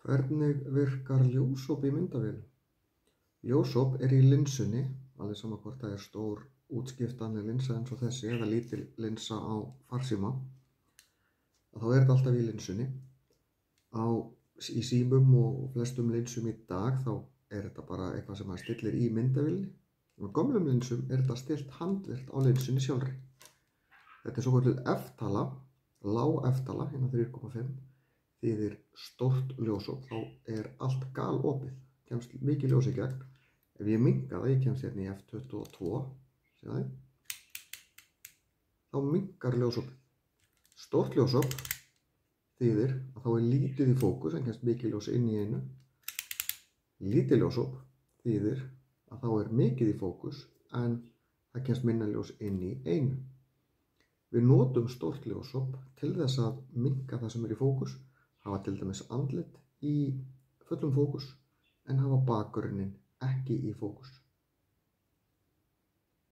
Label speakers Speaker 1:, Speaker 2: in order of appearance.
Speaker 1: Hvernig virkar ljósop í myndavélum? Ljósop í linsunni, alveg sama hvort það stór útskiptanleg linsa eins og þessi eða lítil linsa á farsíma. Þá þetta alltaf í linsunni. Í símum og flestum linsum í dag þá þetta bara eitthvað sem maður stillir í myndavélni. Á gömlum linsum þetta stillt handvirkt á linsunni sjálfri. Þetta svo kölluð F-tala, lág F-tala, hérna 3,5. Þýðir stórt ljósop, þá allt galopið, kemst mikið ljós í gegn. Ef ég minnka það, ég kemst hérna í F22, séð þá minnkar ljósopið. Stórt ljósop þýðir að þá lítið í fókus, en kemst mikið ljós inn í einu. Lítið ljósop þýðir að þá mikið í fókus, en það kemst minna ljós inn í einu. Við notum stórt ljósop til þess að minnka það sem í fókus, hafa til dæmis andlit í fullum fókus en hafa bakgrunninn ekki í fókus.